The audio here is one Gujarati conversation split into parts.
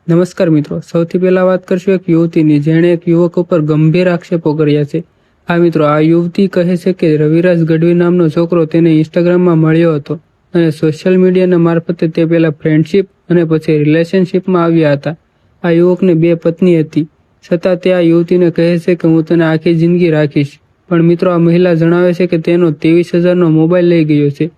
નમસ્કાર મિત્રો, સૌથી પહેલા વાત કરશું એક યુવતીની જેણે એક યુવક ઉપર ગંભીર આક્ષેપો કર્યા છે. આ મિત્રો, આ યુવતી કહે છે કે રવિરાજ ગઢવી નામનો છોકરો તેને ઇન્સ્ટાગ્રામમાં મળ્યો હતો અને સોશિયલ મીડિયાના મારફતે તે પહેલા ફ્રેન્ડશિપ અને પછી રિલેશનશિપમાં આવ્યા હતા. આ યુવકને 2 પત્ની હતી, છતાં તે આ યુવતીને કહે છે કે હું તને આખી જિંદગી રાખીશ. પણ મિત્રો, આ મહિલા જણાવે છે કે તેનો 23,000નો મોબાઈલ લઈ ગયો છે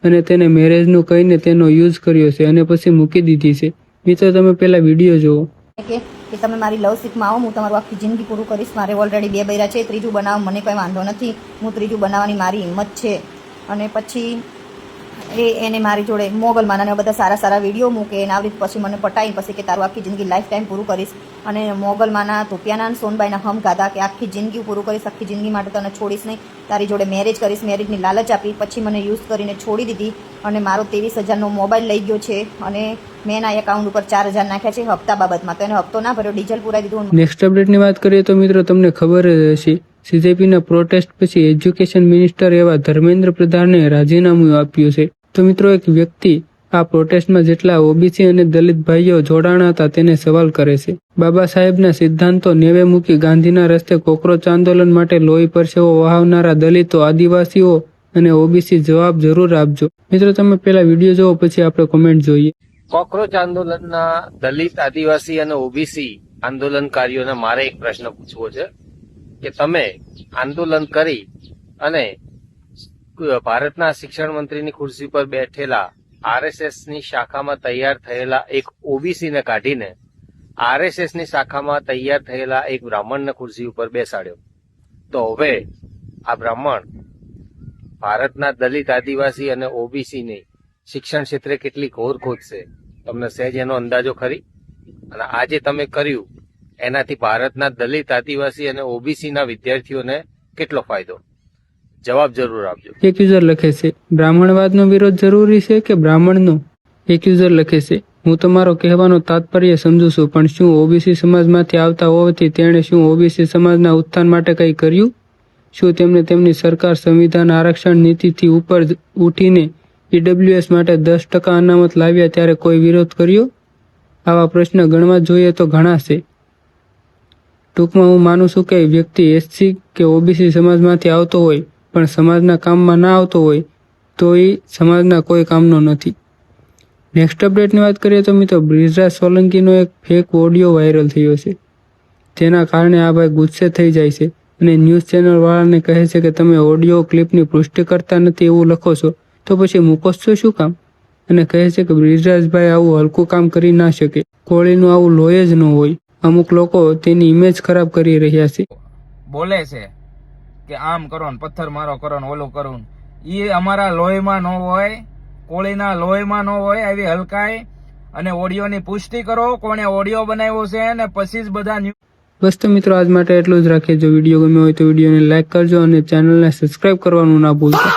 અને તેને મેરેજનું કહીને તેનો યુઝ કર્યો છે અને પછી મૂકી દીધી છે. મિત્રો, તમે પહેલા વિડીયો જુઓ. કે તમે મારી લવ સીટમાં આવો, હું તમારું આખી જિંદગી પૂરું કરીશ. મારે ઓલરેડી 2 બૈરા છે, ત્રીજું બનાવ મને કંઈ વાંધો નથી, હું ત્રીજું બનાવવાની મારી હિંમત છે. અને પછી એને મારી જોડે મોગલમાના બધા સારા સારા વિડીયો મૂકે અને આવી પછી મને પટાઈ પછી કે તારું આખી જિંદગી લાઈફ ટાઈમ પૂરું કરીશ. અને મોગલમાના ધોપિયાના અને સોનબાઈના હમ ગાધા કે આખી જિંદગી પૂરું કરીશ, આખી જિંદગી માટે તને છોડીશ નહીં, તારી જોડે મેરેજ કરીશ. મેરેજની લાલચ આપી, પછી મને યુઝ કરીને છોડી દીધી અને મારો 23,000નો મોબાઈલ લઈ ગયો છે અને મેં એના એકાઉન્ટ ઉપર 4,000 નાખ્યા છે હપ્તા બાબતમાં. તો એને હપ્તો ના ભર્યો, ડીઝલ પુરાવી દીધું. નેક્સ્ટ અપડેટની વાત કરીએ તો મિત્રો, તમને ખબર જ હશે, સીજેપીના પ્રોટેસ્ટ પછી એજ્યુકેશન મિનિસ્ટર એવા ધર્મેન્દ્ર પ્રધાને રાજીનામું આપ્યું છે. તો મિત્રો, એક વ્યક્તિ આ પ્રોટેસ્ટમાં જેટલા ઓબીસી અને દલિત ભાઈઓ જોડાણા હતા તેને સવાલ કરે છે. બાબા સાહેબના સિદ્ધાંતો નેવે મૂકી ગાંધીના રસ્તે કોકરોચ આંદોલન માટે લોહી પરસેવો વહાવનારા દલિતો, આદિવાસીઓ અને ઓબીસી જવાબ જરૂર આપજો. મિત્રો, તમે પહેલા વિડીયો જોવો પછી આપણે કોમેન્ટ જોઈએ. કોકરોચ આંદોલનના દલિત, આદિવાસી અને ઓબીસી આંદોલનકારીઓને મારે એક પ્રશ્ન પૂછવો છે કે તમે આંદોલન કરી અને ભારતના શિક્ષણ મંત્રીની ખુરશી પર બેઠેલા આરએસએસની શાખામાં તૈયાર થયેલા એક ઓબીસીને કાઢીને આરએસએસની શાખામાં તૈયાર થયેલા એક બ્રાહ્મણને ખુરશી ઉપર બેસાડ્યો. તો હવે આ બ્રાહ્મણ ભારતના દલિત, આદિવાસી અને ઓબીસીની શિક્ષણ ક્ષેત્રે કેટલી ઘોર ખોદશે, તમને સહેજ એનો અંદાજો ખરી? અને આજે તમે કર્યું એનાથી ભારતના દલિત, આદિવાસી અને ઓબીસીના વિદ્યાર્થીઓને કેટલો ફાયદો? જવાબ જરૂર આપજો. એક યુઝર લખે છે, બ્રાહ્મણવાદનો વિરોધ જરૂરી છે કે બ્રાહ્મણનો? એક યુઝર લખે છે, હું તમારો કહેવાનો તાત્પર્ય સમજુ છું, પણ શું ઓબીસી સમાજમાંથી આવતા હોવાથી તેણે શું ઓબીસી સમાજના ઉત્થાન માટે કંઈ કર્યું? શું તેમણે તેમની સરકાર સંવિધાન આરક્ષણ નીતિથી ઉપર ઉઠીને ઈડબ્લ્યુએસ માટે 10% અનામત લાવ્યા ત્યારે કોઈ વિરોધ કર્યો? આવા પ્રશ્ન ગણવા જોઈએ તો ઘણા છે. ટૂંકમાં હું માનું છું કે વ્યક્તિ એસસી કે ઓબીસી સમાજમાંથી આવતો હોય પણ સમાજના કામમાં ના આવતો હોય તો એ સમાજના કોઈ કામનો નથી. નેક્સ્ટ અપડેટની વાત કરીએ તો મિત્રો, બ્રિજરાજ સોલંકીનો એક ફેક ઓડિયો વાયરલ થયો છે. તેના કારણે આ ભાઈ ગુસ્સે થઈ જાય છે અને ન્યૂઝ ચેનલ વાળાને કહે છે કે તમે ઓડિયો ક્લિપની પુષ્ટિ કરતા નથી એવું લખો છો તો પછી મૂકો છો શું કામ? અને કહે છે કે બ્રિજરાજભાઈ આવું હલકું કામ કરી ના શકે, કોળીનું આવું લોહી જ ન હોય. અમુક લોકો તેની ઇમેજ ખરાબ કરી રહ્યા છે. બોલે છે કે આમ કરો ને પથ્થર મારો કરો ને ઓલું કરું, એ અમારા લોહીમાં ન હોય, કોળીના લોહીમાં ન હોય આવી હલકાઈ. અને ઓડિયોની પુષ્ટિ કરો, કોણે ઓડિયો બનાવ્યો છે ને પછી જ બધા. બસ તો મિત્રો, આજ માટે એટલું જ રાખીએ. જો વિડીયો ગમ્યો હોય તો વિડીયોને લાઈક કરજો અને ચેનલને સબસ્ક્રાઇબ કરવાનું ના ભૂલતા.